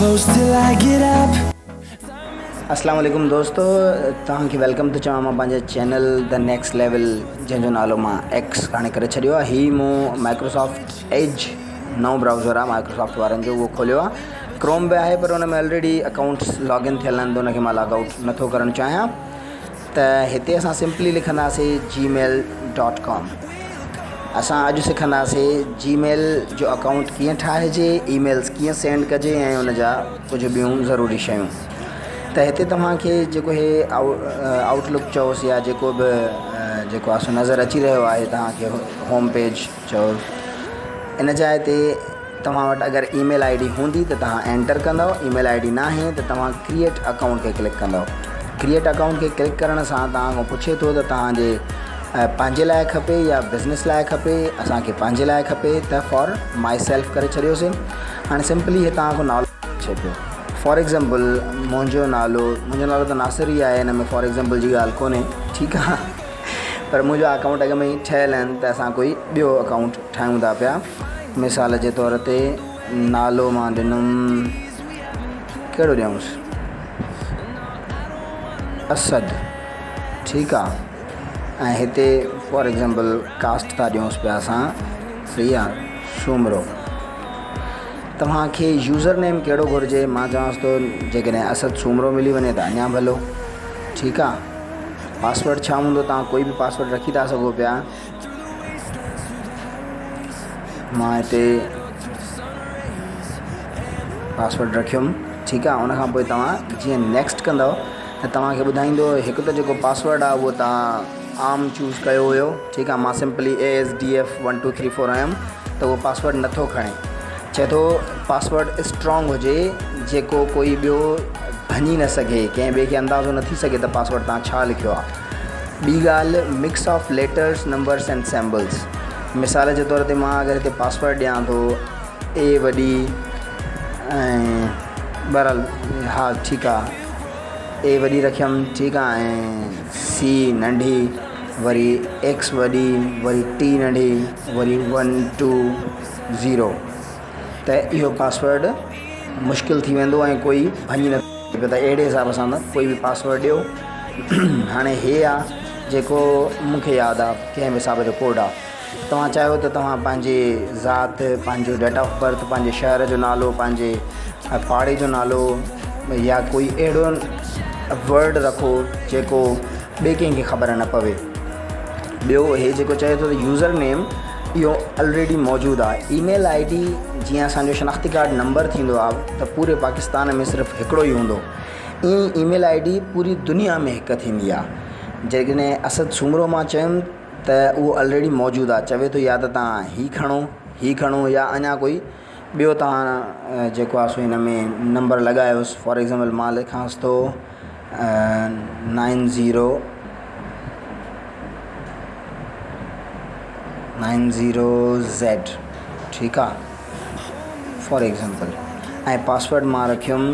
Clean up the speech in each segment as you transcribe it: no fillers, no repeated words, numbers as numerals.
close till I get up. अस्सलाम वालेकुम दोस्तों, तव्हांखे वेलकम थो चवां मां पंहिंजे चैनल द नेक्स्ट लेवल, जंहिंजो नालो मां एक्स हाणे करे छॾियो आहे। हीअ मूं माइक्रोसॉफ्ट एज नओं ब्राउज़र आहे माइक्रोसॉफ्ट वारनि जो, उहो खोलियो आहे। क्रोम बि आहे पर हुन में ऑलरेडी अकाउंट्स लॉगिन थियल आहिनि, त हुनखे मां लॉगआउट नथो करणु चाहियां। त हिते असां सिंपली लिखंदासीं gmail.com। असां अॼु सिखंदासीं जीमेल जो अकाउंट कीअं ठाहिजे, ईमेल्स कीअं सेंड कजे ऐं हुन जा कुझु ॿियूं ज़रूरी शयूं। त हिते तव्हांखे जेको हे आउटलुक चओसि या जेको बि जेको आहे सो नज़र अची रहियो आहे तव्हांखे होम पेज चओ, इन जाइ ते तव्हां वटि अगरि ईमेल आई डी हूंदी त तव्हां एंटर कंदव। ईमेल आई डी न आहे त तव्हां क्रिएट अकाउंट खे क्लिक कंदव। क्रिएट अकाउंट खे क्लिक करण सां तव्हां खां पुछे थो त तव्हांजे पंहिंजे लाइ खपे या बिज़नेस लाइ खपे। असांखे पंहिंजे लाइ खपे त फॉर माई सेल्फ करे छॾियोसीं। हाणे सिंपली हे तव्हांखो नालो पुछे पियो। फॉर एग्ज़ाम्पल मुंहिंजो नालो त नासिर ई आहे, हिन में फॉर एग्ज़ाम्पल जी ॻाल्हि कोन्हे, ठीकु आहे। पर मुंहिंजो अकाउंट अॻ में ई ठहियलु आहिनि, त असां कोई ॿियो अकाउंट ठाहियूं था पिया। मिसाल जे तौर ते नालो मां ॾिनुमि, कहिड़ो ॾियूंसि, असद, ठीकु आहे। ऐं हिते फॉर एग्ज़ाम्पल कास्ट था ॾियूंसि पिया असां, सही आहे, सूमरो। तव्हांखे यूज़र नेम कहिड़ो घुरिजे, मां चवांसि थो जेकॾहिं असद सूमरो मिली वञे त अञा भलो, ठीकु आहे। पासवर्ड छा हूंदो, तव्हां कोई बि पासवर्ड रखी था सघो पिया। मां हिते पासवर्ड रखियुमि, ठीकु आहे। उनखां पोइ तव्हां जीअं नेक्स्ट कंदव त तव्हांखे ॿुधाईंदो हिकु त जेको पासवर्ड आहे उहो तव्हां आम चूज़ कयो हुयो, ठीकु आहे। मां सिंपली ASDF 1234 आयुमि, त उहो पासवर्ड नथो खणे। चए थो पासवर्ड स्ट्रॉन्ग हुजे, जेको कोई ॿियो भञी न सघे, कंहिं ॿिए खे अंदाज़ो न थी सघे त पासवर्ड तव्हां छा लिखियो आहे। ॿी ॻाल्हि, mix of letters, numbers and symbols. मिसाल जे तौर ते मां अगरि हिते पासवर्ड ॾियां थो A वॾी ऐं बहरहाल हा ठीकु आहे, A वॾी रखियमि, ठीकु आहे, ऐं C नंढी, वरी X वॾी, वरी T नंढी, वरी 1 2 0, त इहो पासवर्ड मुश्किल थी वेंदो ऐं कोई भञी न सघे। त अहिड़े हिसाब सां न कोई बि पासवर्ड ॾियो। हाणे हे आहे जेको मूंखे यादि आहे, कंहिं बि हिसाब जो कोड आहे। तव्हां चाहियो त तव्हां पंहिंजे ज़ात, पंहिंजो डेट ऑफ बर्थ, पंहिंजे शहर जो नालो, पंहिंजे पाड़े जो नालो या कोई अहिड़ो वर्ड रखो जेको ॿिए कंहिंखे ख़बर न पवे। ॿियो हे जेको चए थो त यूज़र नेम, इहो ऑलरेडी मौजूदु आहे। ईमेल आई डी जीअं असांजो शनाख़्ती कार्ड नंबर थींदो आहे त पूरे पाकिस्तान में सिर्फ़ु हिकिड़ो ई हूंदो, ईअं ईमेल आई डी पूरी दुनिया में हिकु थींदी आहे। जेकॾहिं असद सूमरो मां चयुमि त उहो ऑलरेडी मौजूदु आहे। चवे थो या त तव्हां ही खणो या अञा कोई ॿियो तव्हां जेको आहे सो हिन में नंबर लॻायोसि। फॉर एग्ज़ाम्पल मां लिखांसि थो 90Z, ठीकु आहे, फॉर एग्ज़ाम्पल। ऐं पासवर्ड मां रखियुमि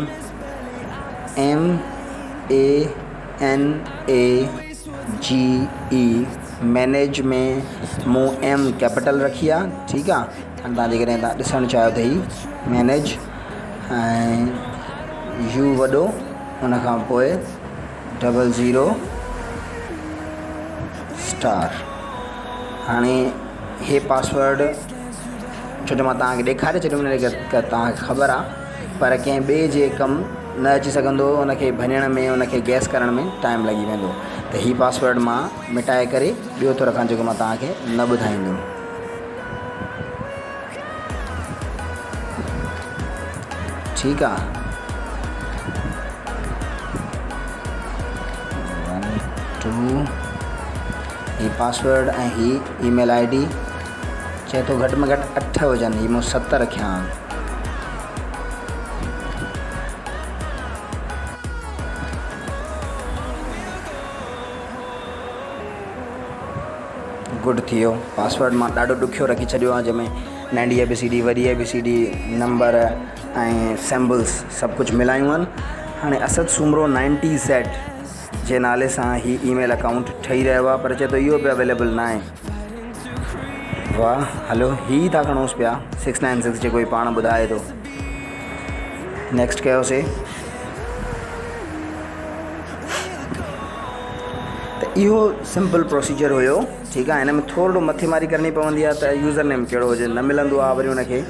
MANAGE, मैनेज में मूं M कैपिटल रखी आहे, ठीकु आहे। हाणे तव्हां जेकॾहिं तव्हां ॾिसणु चाहियो त ही मैनेज, ऐं U वॾो, हुनखां पोइ 00 स्टार। हाणे हे पासवर्ड छो जो मां तव्हांखे ॾेखारे छॾियुमि त तव्हांखे ख़बर आहे, पर कंहिं ॿिए जे कमु न अची सघंदो, उनखे भञण में, उनखे गैस करण में टाइम लॻी वेंदो। त हीअ पासवर्ड मां मिटाए करे ॿियो थो रखां जेको मां तव्हांखे न ॿुधाईंदुमि, ठीकु आहे। 1 2 ही पासवर्ड ऐं ही ईमेल आई डी। चए थो घटि में घटि 8 हुजनि, ही मूं 7 रखिया आहिनि। गुड थी वियो। पासवर्ड मां ॾाढो ॾुखियो रखी छॾियो आहे, जंहिंमें नंढी ABCD, वॾी ABCD, नंबर ऐं सिम्बल्स सभु कुझु मिलायूं आहिनि। हाणे असद सूमरो 90Z जे नाले सां ही ईमेल अकाउंट ठही रहियो आहे, पर चए थो इहो बि अवेलेबल न आहे। वाह, हलो ही था खणोसि पिया 696 जेको ई पाण ॿुधाए थो। नेक्स्ट कयोसीं। त इहो सिंपल प्रोसीजर हुयो, ठीकु आहे। हिन में थोरो मथे मारी करणी पवंदी आहे त यूज़र नेम कहिड़ो हुजे, न मिलंदो आहे वरी उनखे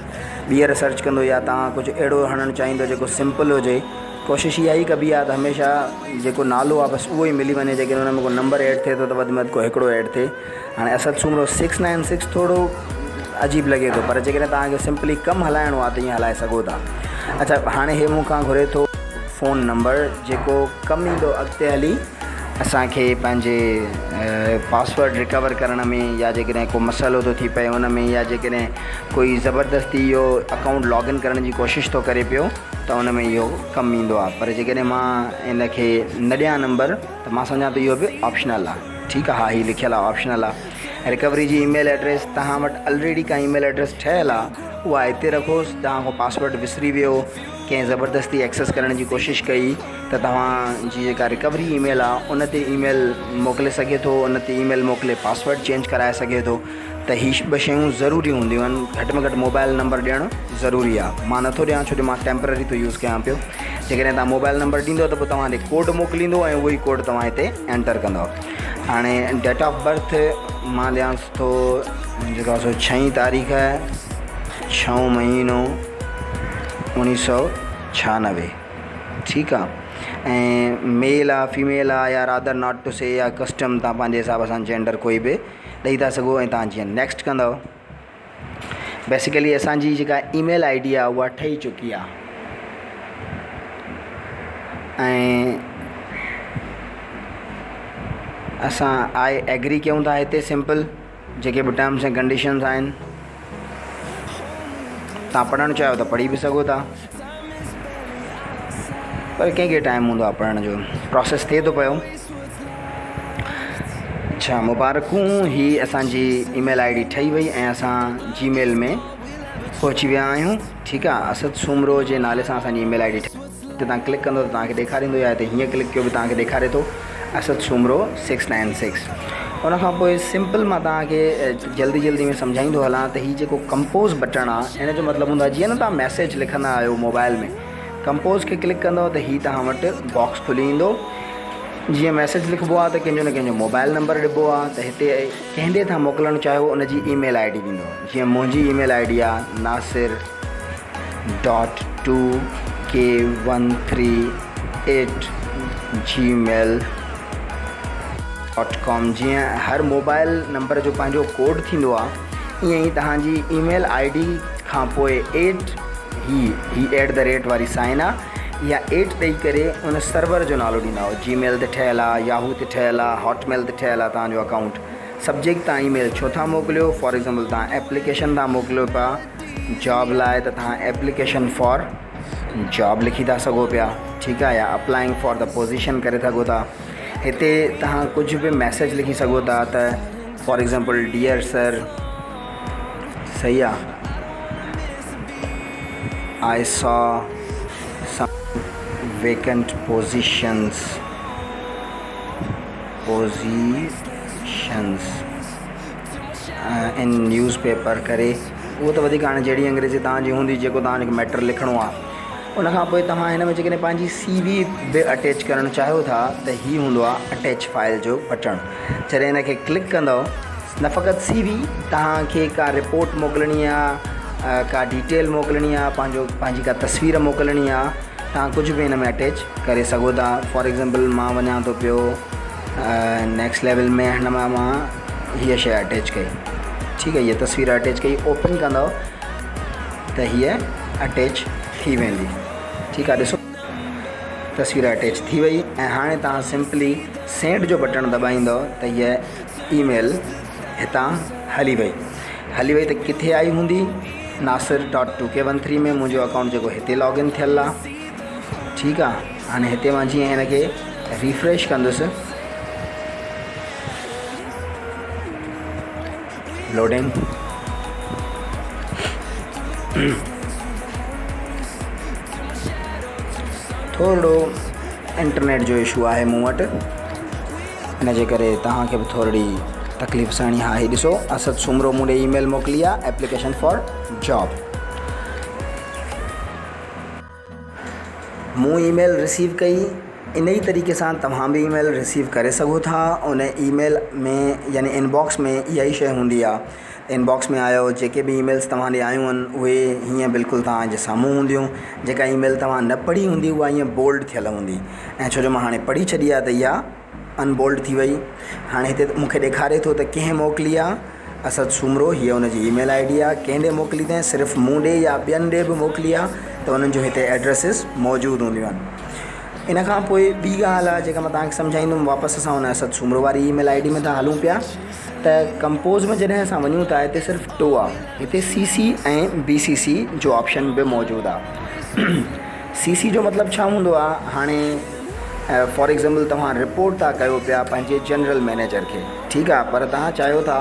ॿीहर सर्च कंदो, या तव्हां कुझु अहिड़ो हणणु चाहींदो जेको सिंपल हुजे। कोशिशि इहा ई कबी आहे त हमेशह जेको नालो आहे बसि उहो ई मिली वञे, जेकॾहिं हुन में को नंबर ऐड थिए थो त वधि में वधि को हिकिड़ो ऐड थिए। हाणे असद सूमरो 696 थोरो अजीब लॻे थो, पर जेकॾहिं तव्हांखे सिंपली कमु हलाइणो आहे त ईअं हलाए सघो था। अच्छा, हाणे हे मूंखां घुरे थो फ़ोन नंबर जेको कमु ईंदो अॻिते हली असांखे पंहिंजे पासवर्ड रिकवर करण में, या जेकॾहिं को मसइलो थो थी पए उन में, या जेकॾहिं कोई ज़बरदस्ती इहो अकाउंट लॉगिन करण जी कोशिशि थो करे पियो त उन में इहो कमु ईंदो आहे। पर जेकॾहिं मां इन खे न ॾियां नंबर त मां सम्झां थो इहो बि ऑप्शनल आहे। ठीकु आहे, हा हीअ लिखियलु आहे ऑप्शनल आहे। रिकवरी जी ईमेल एड्रेस तव्हां वटि ऑलरेडी का ईमेल एड्रेस ठहियलु आहे, उहा हिते रखोसि। तव्हां को पासवर्ड विसरी वियो, कंहिं ज़बरदस्ती एक्सेस करण जी कोशिशि कई त तव्हांजी जेका रिकवरी ईमेल आहे उन ते ईमेल मोकिले सघे थो, उन ते ईमेल मोकिले पासवर्ड चेंज कराए सघे थो। त हीअ ॿ शयूं ज़रूरी हूंदियूं आहिनि। घटि में घटि मोबाइल नंबर ॾियणु ज़रूरी आहे। मां नथो ॾियां छो जो मां टेम्पररी थो यूज़ कयां पियो। जेकॾहिं तव्हां मोबाइल नंबर ॾींदो त पोइ तव्हां ॾे कोड मोकिलींदो ऐं उहो ई कोड तव्हां हिते एंटर कंदव। हाणे डेट ऑफ बर्थ मां ॾियांसि थो जेका 6 तारीख़ 6 महीनो 1996। ठीकु आहे। ऐं मेल आहे, फीमेल आहे, या रादर नॉट टू से, या कस्टम तव्हां पंहिंजे हिसाब सां जेंडर कोई बि ॾेई था सघो। ऐं तव्हां जीअं नेक्स्ट कंदव, बेसिकली असांजी जेका ईमेल आई डी आहे उहा ठही चुकी आहे। ऐं असां आई एग्री कयूं था हिते सिंपल, जेके बि टर्म्स एंड कंडीशंस आहिनि तव्हां पढ़णु चाहियो त पढ़ी बि सघो था, पर कंहिंखे टाइम हूंदो आहे पढ़ण जो। प्रोसेस थिए थो पियो। अच्छा, मुबारकूं, ही असांजी ईमेल आई डी ठही वई ऐं असां जीमेल में पहुची विया आहियूं। ठीकु आहे। असद सूमरो जे नाले सां असांजी ईमेल आई डी ठही। हिते तव्हां क्लिक कंदो त तव्हांखे ॾेखारींदो, या हिते हीअं क्लिक कयो बि तव्हांखे ॾेखारे थो असद सूमरो 696। उन खां पोइ सिंपल मां तव्हांखे जल्दी में सम्झाईंदो हलां त हीउ जेको कंपोज़ बटण आहे, हिन जो मतिलबु हूंदो आहे जीअं न तव्हां मैसेज लिखंदा आहियो मोबाइल में, कंपोज़ खे क्लिक कंदव त हीउ तव्हां वटि बॉक्स खुली ईंदो। जीअं मैसेज लिखिबो आहे त कंहिंजो न कंहिंजो मोबाइल नंबर ॾिबो आहे, त हिते कंहिं ॾे तव्हां मोकिलणु चाहियो उन जी ईमेल आई डी ॾींदो। जीअं मुंहिंजी ईमेल आई डी आहे nasir.2k138gmail.com। जीअं हर मोबाइल नंबर जो पंहिंजो कोड थींदो आहे, ईअं ई तव्हांजी ईमेल आई डी खां पोइ ही @ वारी साइन आहे, या 8 ॾेई करे उन सर्वर जो नालो ॾींदा आहियो। जीमेल ते ठहियलु आहे, याहू ते ठहियलु आहे, हॉटमेल ते ठहियलु आहे तव्हांजो अकाउंट। सब्जेक्ट तव्हां ईमेल छो था मोकिलियो, फॉर एग्ज़ाम्पल तव्हां एप्लीकेशन था मोकिलियो पिया जॉब लाइ, त तव्हां एप्लीकेशन फॉर जॉब लिखी था सघो पिया। ठीकु आहे। या अप्लाइंग फॉर द पोजीशन करे सघो था। हिते तव्हां कुझु बि मैसेज लिखी सघो था, त फॉर एग्ज़ाम्पल डियर सर, सही आहे, I saw some vacant positions in newspaper करे। उहो त वधीक हाणे जहिड़ी अंग्रेज़ी तव्हांजी हूंदी, जेको तव्हांखे मैटर लिखिणो आहे। उन खां पोइ तव्हां हिन में जेकॾहिं पंहिंजी CV बि अटैच करणु चाहियो था त हीउ हूंदो आहे अटैच फाइल जो बटण। जॾहिं हिन खे क्लिक कंदव, न फ़क़ति CV, तव्हांखे का रिपोर्ट मोकिलणी आहे, का डिटेल मोकिलणी आहे, पंहिंजी का तस्वीर मोकिलणी आहे, तव्हां कुझु बि हिन में अटैच करे सघो था। फॉर एग्ज़ाम्पल मां वञा थो पियो नेक्स्ट लेवल में, हिन मां हीअ शइ अटैच कई। ठीकु आहे। हीअ तस्वीर अटैच कई, ओपन कंदव त हीअ अटैच थी वेंदी। ठीकु आहे। ॾिसो, तस्वीर अटैच थी वई। ऐं हाणे तव्हां सिंपली सेंड जो बटण दॿाईंदव त हीअ ईमेल हितां हली वई। त किथे आई हूंदी? nasir.2k13 में मुंहिंजो अकाउंट जेको हिते लॉगिन थियलु आहे। ठीकु आहे। हाणे हिते मां जीअं हिन खे रिफ्रेश कंदुसि, लोडिंग, थोरो इंटरनेट जो इशू आहे मूं वटि, हिन जे करे तव्हांखे बि थोरी तकलीफ़ सहणी। हा, ही ॾिसो, असद सूमरो मूं ॾे ईमेल मोकिली आहे, एप्लीकेशन फॉर जॉब। मूं ईमेल रिसीव कई, इन ई तरीक़े सां तव्हां बि ईमेल रिसीव करे सघो था। उन ईमेल में यानी इनबॉक्स में इहा ई शइ हूंदी आहे। इनबॉक्स में आयो जेके बि ईमेल्स तव्हां ॾे आयूं आहिनि उहे हीअं बिल्कुलु तव्हांजे साम्हूं हूंदियूं। जेका ईमेल तव्हां न पढ़ी हूंदी उहा ईअं बोल्ड थियल हूंदी, ऐं छो जो मां हाणे पढ़ी छॾी आहे त इहा अनबोल्ड थी वई। हाणे हिते मूंखे ॾेखारे थो त कंहिं मोकिली आहे, असद सूमरो, हीअ उनजी ईमेल आई डी आहे। कंहिं ॾे मोकिली अथई, सिर्फ़ु मूं ॾे या ॿियनि ॾे बि मोकिली आहे त उन्हनि जो हिते एड्रेसिस मौजूदु हूंदियूं आहिनि। इन खां पोइ ॿी ॻाल्हि आहे जेका मां तव्हांखे सम्झाईंदुमि। वापसि असां हुन असद सूमरो वारी ईमेल आई डी में था हलूं पिया त कंपोज़ में जॾहिं असां वञूं था हिते सिर्फ़ु 2 आहे। हिते CC ऐं BCC जो ऑप्शन बि मौजूदु आहे। CC जो मतिलबु छा हूंदो आहे? हाणे फॉर एग्ज़ाम्पल तव्हां रिपोर्ट था कयो पिया पंहिंजे जनरल मैनेजर खे, ठीकु आहे, पर तव्हां चाहियो था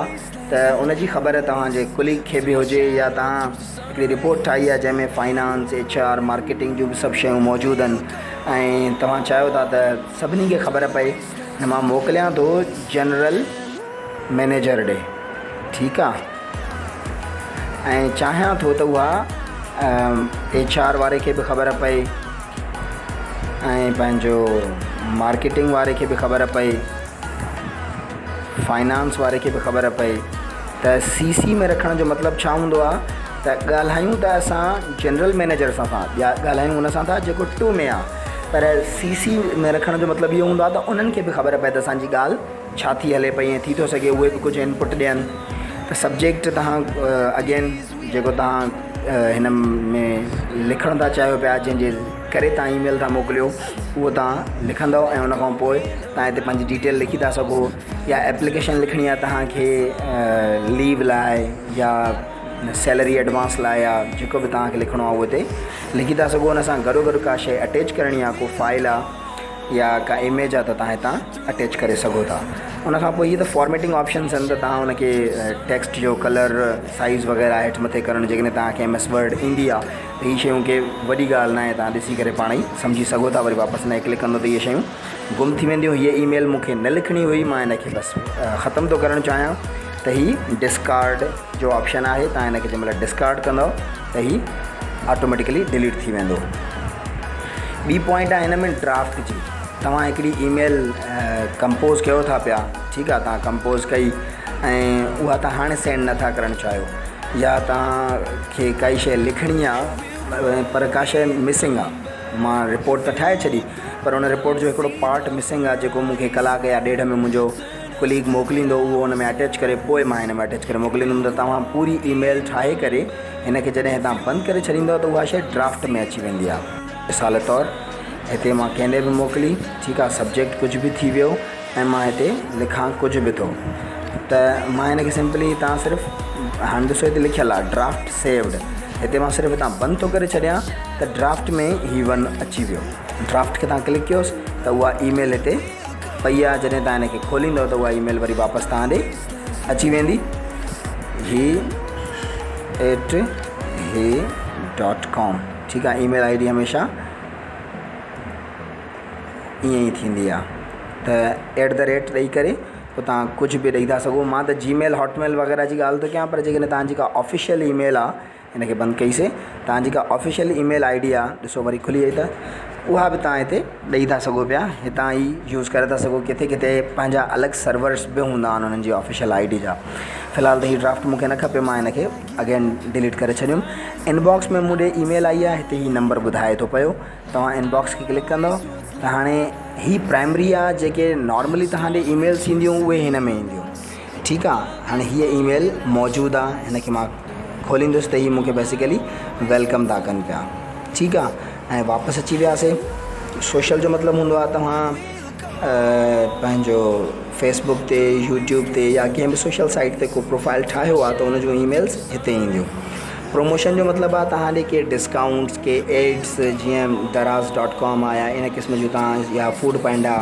त उनजी ख़बर तव्हांजे कुलीग खे बि हुजे, या तव्हां हिकिड़ी रिपोर्ट ठाही आहे जंहिंमें फाइनेंस, HR, मार्केटिंग जूं बि सभु शयूं मौजूदु आहिनि, ऐं तव्हां चाहियो था त सभिनी खे ख़बर पए मां मोकिलियां थो जनरल मैनेजर ॾे, ठीकु आहे, ऐं चाहियां थो त उहा HR वारे खे बि ख़बर पए ऐं पंहिंजो मार्केटिंग वारे खे बि ख़बर पए, फाइनेंस वारे खे बि ख़बर पए। त CC में रखण जो मतिलबु छा हूंदो आहे त ॻाल्हायूं त असां जनरल मैनेजर सां था, या ॻाल्हायूं हुन सां था जेको 2 में आहे, पर CC में रखण जो मतिलबु इहो हूंदो आहे त उन्हनि खे बि ख़बर पए त असांजी ॻाल्हि छा थी हले पई, ऐं थी थो सघे उहे बि कुझु इनपुट ॾियनि। त सब्जेक्ट तव्हां अगेन जेको तव्हां हिन में लिखण था चाहियो पिया, जंहिंजे करे तव्हां ईमेल था मोकिलियो, उहो तव्हां लिखंदव, ऐं उन खां पोइ तव्हां हिते पंहिंजी डिटेल लिखी था सघो। या एप्लीकेशन लिखणी आहे तव्हांखे लीव लाइ या सैलरी एडवांस लाइ, या जेको बि तव्हांखे लिखणो आहे उहो हिते लिखी था सघो। हुन सां गॾोगॾु का शइ अटैच करणी आहे, को फाइल आहे या का इमेज आहे, त तव्हां हितां अटैच करे सघो था। उन खां पोइ इहे त फॉर्मेटिंग ऑप्शन्स आहिनि, त तव्हां हुनखे टेक्स्ट जो कलर, साइज़ वग़ैरह हेठि मथे करणु, जेकॾहिं तव्हांखे MS वर्ड ईंदी आहे त हीअ शयूं के वॾी ॻाल्हि न आहे, तव्हां ॾिसी करे पाण ई सम्झी सघो था। वरी वापसि न क्लिक कंदो त इहे शयूं गुम थी वेंदियूं। हीअ ईमेल मूंखे न लिखणी हुई, मां हिनखे बसि ख़तमु थो करणु चाहियां, त हीअ डिस्कार्ड जो ऑप्शन आहे। तव्हां हिनखे जंहिं महिल डिस्कार्ड कंदव त हीअ ऑटोमेटिकली डिलीट थी वेंदो। ॿी पॉइंट आहे हिन में ड्राफ्ट जी। तव्हां हिकिड़ी ईमेल कंपोज़ कयो था पिया, ठीकु आहे, तव्हां कंपोज़ कई ऐं उहा तव्हां हाणे सेंड नथा करणु चाहियो, या तव्हांखे काई शइ लिखणी आहे पर का शइ मिसिंग आहे। मां रिपोर्ट त ठाहे छॾी, पर उन रिपोर्ट जो हिकिड़ो पार्ट मिसिंग आहे, जेको मूंखे कलाक या ॾेढ में मुंहिंजो कुलीग मोकिलींदो, उहो हुन में अटैच करे पोइ मां हिन में अटैच करे मोकिलींदुमि। त तव्हां पूरी ईमेल ठाहे करे हिनखे जॾहिं तव्हां बंदि करे छॾींदव त उहा शइ ड्राफ्ट में अची वेंदी आहे। मिसाल तौरु हिते मां कंहिं ॾे बि मोकिली, ठीकु आहे, सब्जेक्ट कुझु बि थी वियो ऐं मां हिते लिखां कुझु बि थो, त मां हिनखे सिंपली तव्हां सिर्फ़ु हाणे ॾिसो हिते लिखियलु आहे ड्राफ्ट सेव्ड। हिते मां सिर्फ़ु हितां बंदि थो करे छॾियां त ड्राफ्ट में ही वन अची वियो। ड्राफ्ट खे तव्हां क्लिक कयोसि त उहा ईमेल हिते पई आहे। जॾहिं तव्हां हिनखे खोलींदव त उहा ईमेल वरी वापसि तव्हां ॾे अची वेंदी। he@he.com, ठीकु आहे। ईमेल ID हमेशह ईअं ई थींदी आहे, त @ ॾेई करे पोइ तव्हां कुझु बि ॾेई था सघो। मां त Gmail, हॉटमेल वग़ैरह जी ॻाल्हि थो कयां, पर जेकॾहिं तव्हांजी का ऑफिशियल ईमेल आहे, हिनखे बंदि कईसीं, तव्हांजी का ऑफिशियल ईमेल ID आहे, ॾिसो वरी खुली वई, त उहा बि तव्हां हिते ॾेई था सघो पिया, हितां ई यूज़ करे था सघो। किथे किथे पंहिंजा अलॻि सर्वर्स बि हूंदा आहिनि उन्हनि जी ऑफिशियल ID जा। फ़िलहालु त हीअ ड्राफ्ट मूंखे न खपे, मां हिनखे अगेन डिलीट करे छॾियुमि। इनबॉक्स में मूं ॾे ईमेल आई आहे, हिते हीअ नंबर ॿुधाए थो पियो। तव्हां इनबॉक्स खे क्लिक कंदव त हाणे ही प्राइमरी आहे, जेके नॉर्मली तव्हां ॾे ईमेल्स ईंदियूं उहे हिन में ईंदियूं, ठीकु आहे। हाणे हीअ ईमेल मौजूदु आहे, हिनखे मां खोलींदुसि त हीअ मूंखे बेसिकली वेलकम था कनि पिया, ठीकु आहे। ऐं वापसि अची वियासीं। सोशल जो मतिलबु हूंदो आहे तव्हां पंहिंजो फेसबुक ते, यूट्यूब ते या कंहिं बि सोशल साइट ते को प्रोफाइल ठाहियो आहे त उन जूं ईमेल्स हिते ईंदियूं। प्रमोशन जो मतिलबु आहे तव्हां ॾे के डिस्काउंट्स, के एड्स, जीअं दराज़.com आहे या इन क़िस्म जूं तव्हां, या फूड पैंडा,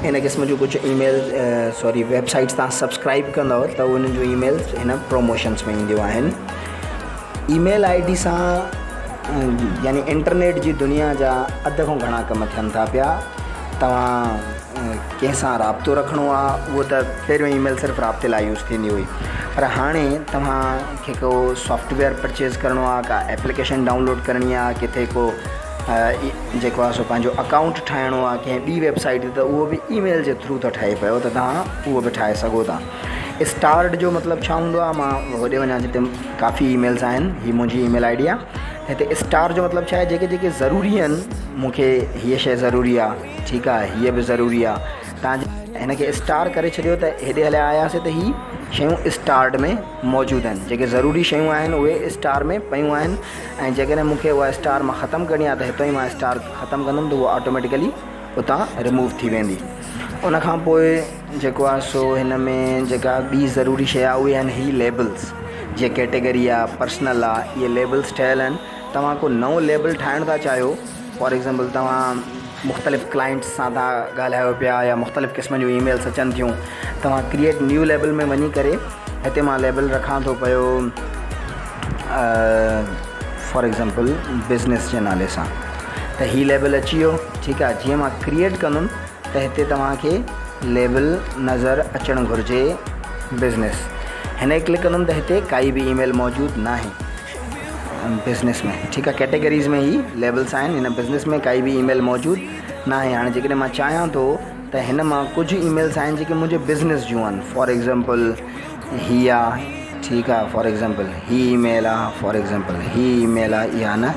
इन क़िस्म जूं कुझु ईमेल वेबसाइट्स तव्हां सब्सक्राइब कंदव त उन जूं ईमेल्स हिन प्रमोशन्स में ईंदियूं आहिनि। ईमेल ID सां यानी इंटरनेट जी दुनिया जा अध खां घणा कम थियनि था पिया। तव्हां कंहिंसां राब्तो रखिणो आहे, उहो त पहिरियों ईमेल सिर्फ़ु राब्ते लाइ यूज़ थींदी हुई, पर हाणे तव्हांखे को सॉफ्टवेयर परचेज़ करिणो आहे, का एप्लीकेशन डाउनलोड करणी आहे, किथे को जेको आहे सो पंहिंजो अकाउंट ठाहिणो आहे कंहिं ॿी वेबसाइट ते, त उहो बि ईमेल जे थ्रू थो ठहे पियो, त तव्हां उहो बि ठाहे सघो था। स्टार्ट जो मतिलबु छा हूंदो आहे, मां होॾे वञा जिते काफ़ी ईमेल्स आहिनि, हीअ मुंहिंजी ईमेल आई डी आहे। हिते स्टार जो मतिलबु छा आहे, जेके जेके ज़रूरी आहिनि, मूंखे हीअ शइ ज़रूरी आहे, ठीकु आहे, हीअ बि ज़रूरी आहे, तव्हां हिन खे स्टार करे छॾियो त हेॾे हलिया आयासीं त हीअ शयूं स्टार्ट में मौजूदु आहिनि। जेके ज़रूरी शयूं आहिनि उहे स्टार में पियूं आहिनि, ऐं जेकॾहिं मूंखे उहा स्टार मां ख़तमु करणी आहे त हितां ई मां स्टार ख़तमु कंदुमि, त उहा ऑटोमेटिकली उतां रिमूव थी वेंदी। उन खां पोइ जेको आहे सो हिन में जेका ॿी ज़रूरी शइ आहे उहे आहिनि हीअ लेबल्स। जीअं कैटेगरी आहे, पर्सनल आहे, इहे लेबल्स ठहियलु आहिनि। तव्हां को नओं लेबल ठाहिणु था चाहियो, फॉर एग्ज़ाम्पल तव्हां मुख़्तलिफ़ क्लाइंट्स सां था ॻाल्हायो पिया या मुख़्तलिफ़ क़िस्म जूं ईमेल्स अचनि थियूं, तव्हां क्रिएट न्यू लेबल में वञी करे हिते मां लेबल रखां थो पियो फॉर एग्ज़ाम्पल बिज़नेस जे नाले सां, त हीअ लेबल अची वियो, ठीकु आहे। जीअं मां क्रिएट कंदुमि त हिते तव्हांखे लेबल नज़र अचणु घुरिजे बिज़नेस। हिन क्लिक कंदुमि त हिते काई बि ईमेल मौजूदु न आहे बिज़नेस में, ठीकु आहे। कैटेगरीज़ में ही लेबल्स आहिनि, हिन बिज़नेस में काई बि ईमेल मौजूदु न आहे। हाणे जेकॾहिं मां चाहियां थो त हिन मां कुझु ईमेल्स आहिनि जेके मुंहिंजे बिज़नेस जूं आहिनि, फॉर एग्ज़ाम्पल हीअ आहे, ठीकु आहे, फॉर एग्ज़ाम्पल हीअ ईमेल आहे, फॉर एग्ज़ाम्पल हीअ ईमेल आहे, इहा न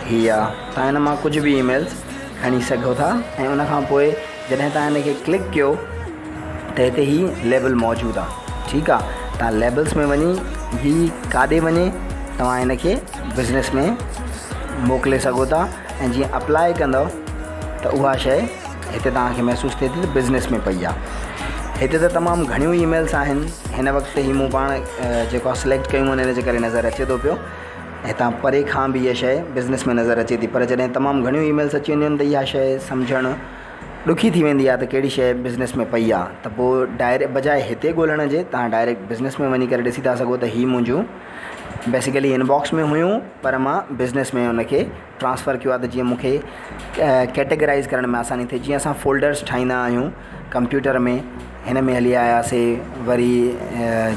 हीअ आहे, तव्हां हिन मां कुझु बि ईमेल्स खणी सघो था। ऐं उन खां पोइ जॾहिं तव्हां हिन खे क्लिक कयो त हिते हीअ लेबल मौजूदु आहे, ठीकु आहे। तव्हां लेबल्स में वञी हीअ काॾे वञे, तव्हां हिन खे बिज़नेस में मोकिले सघो था, ऐं जीअं अप्लाई कंदव त उहा शइ हिते तव्हांखे महसूसु थिए थी त बिज़नेस में पई आहे। हिते त तमामु घणियूं ईमेल्स आहिनि, हिन वक़्तु ही मूं पाण जेको आहे सिलेक्ट कयूं आहिनि, हिन जे करे नज़र अचे थो पियो। हितां परे खां बि इहा शइ बिज़नेस में नज़र अचे थी, पर जॾहिं तमामु घणियूं ईमेल्स अची वेंदियूं आहिनि त इहा शइ सम्झणु ॾुखी थी वेंदी आहे त कहिड़ी शइ बिज़नेस में पई आहे। त पोइ डायरेक्ट बजाए हिते ॻोल्हण जे तव्हां डायरेक्ट बिज़नेस में वञी करे ॾिसी था सघो त हीअ मुंहिंजूं बेसिकली इनबॉक्स में हुयूं, पर मां बिज़नेस में उनखे ट्रांसफ़र कयो आहे, त जीअं मूंखे कैटेगराइज़ करण में आसानी थिए। जीअं असां फ़ोल्डर्स ठाहींदा आहियूं कंप्यूटर में, हिन में हली आयासीं, वरी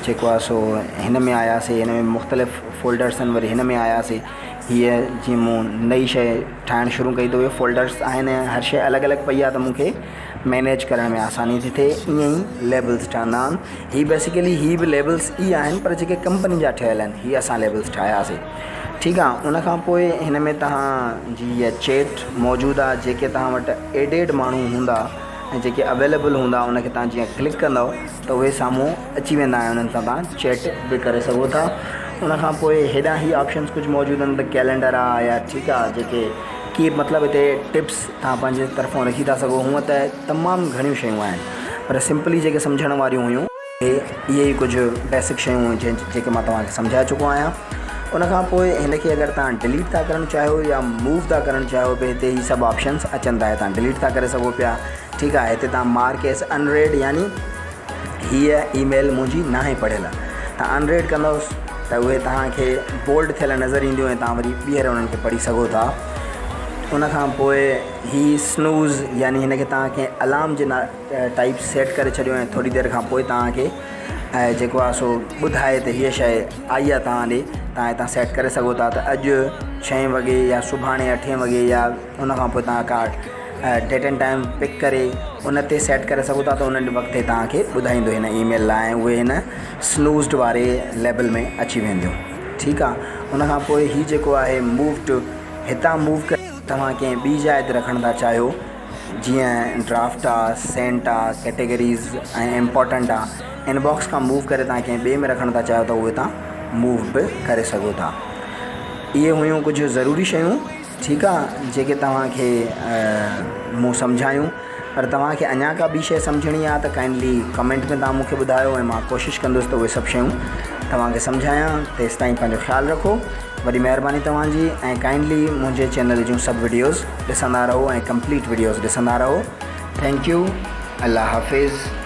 जेको आहे सो हिन में आयासीं, हिन में मुख़्तलिफ़ फ़ोल्डर्स आहिनि, वरी हिन में आयासीं। हीअ जीअं मूं नई शइ ठाहिणु शुरू कई त उहे फ़ोल्डर्स आहिनि, हर शइ अलॻि अलॻि पई आहे, त मूंखे मैनेज करण में आसानी थी थिए। ईअं ई लेबल्स ठहंदा आहिनि। हीअ बेसिकली हीअ बि लेबल्स ई आहिनि, पर जेके कंपनी जा ठहियलु आहिनि, हीअ असां लेबल्स ठाहियासीं, ठीकु आहे। उन खां पोइ हिन में तव्हांजी हीअ चैट मौजूदु आहे। जेके तव्हां वटि एडेड माण्हू हूंदा ऐं जेके अवेलेबल हूंदा, उनखे तव्हां जीअं क्लिक कंदव त उहे साम्हूं अची वेंदा आहिनि, उन्हनि सां तव्हां चैट बि करे सघो था। उन खां पोइ हेॾां ई ऑप्शन्स कुझु मौजूदु आहिनि, त कैलेंडर आहे या ठीकु आहे, जेके की मतिलबु हिते टिप्स तव्हां पंहिंजे तरफ़ां रखी था सघो। हूअं त तमामु घणियूं शयूं आहिनि, पर सिंपली जेके सम्झण वारियूं हुयूं इहे ई कुझु बेसिक शयूं जेके मां तव्हांखे सम्झाए चुको आहियां। उन खां पोइ हिन खे अगरि तव्हां डिलीट था करणु चाहियो या मूव था करणु चाहियो पिया, हिते ई सभु ऑप्शन्स अचनि था, तव्हां डिलीट था करे सघो पिया, ठीकु आहे। हिते तव्हां मार्क एस अनरेड, यानी हीअ ईमेल मुंहिंजी न आहे पढ़ियल, तव्हां अनरेड कंदोसि त उहे तव्हांखे बोल्ड थियल नज़र ईंदियूं ऐं तव्हां वरी ॿीहर उन्हनि खे पढ़ी सघो था। उन खां पोइ ही स्नूज़, यानी हिन खे तव्हां कंहिं अलार्म जे टाइप सेट करे छॾियो ऐं थोरी देरि खां पोइ तव्हांखे जेको आहे सो ॿुधाए त हीअ शइ आई आहे तव्हां ॾे, तव्हां हितां सेट करे सघो था त अॼु 6 वॻे या सुभाणे 8 वॻे, या उन खां पोइ तव्हां का डेट एंड टाइम पिक करे उन ते सेट करे सघो था, त उन वक़्तु तव्हांखे ॿुधाईंदो हिन ईमेल लाइ, ऐं उहे हिन स्नूज़ड वारे लेबल में अची वेंदियूं, ठीकु आहे। उन खां पोइ हीउ जेको आहे मूव टू, हितां मूव करे तव्हां कंहिं ॿी जाइ ते रखणु था चाहियो, जीअं ड्राफ्ट आहे, सेंट आहे, कैटेगरीज़ ऐं इम्पॉर्टेंट आहे। इनबॉक्स खां मूव करे तव्हां कंहिं ॿिए में रखणु था चाहियो त उहे तव्हां मूव बि करे सघो था। इहे हुयूं कुझु ज़रूरी शयूं, ठीकु आहे, जेके तव्हांखे मूं सम्झायूं। पर तव्हांखे अञा का ॿी शइ सम्झणी आहे त काइंडली कमेंट में तव्हां मूंखे ॿुधायो, ऐं मां कोशिशि कंदुसि त उहे सभु शयूं तव्हांखे सम्झायां। तेसि ताईं पंहिंजो ख़्यालु रखो, वॾी महिरबानी तव्हांजी, ऐं काइंडली मुंहिंजे चैनल जूं सभु वीडियोज़ ॾिसंदा रहो ऐं कंप्लीट वीडियोज़ ॾिसंदा रहो। थैंक यू, अल्लाह हाफ़िज़।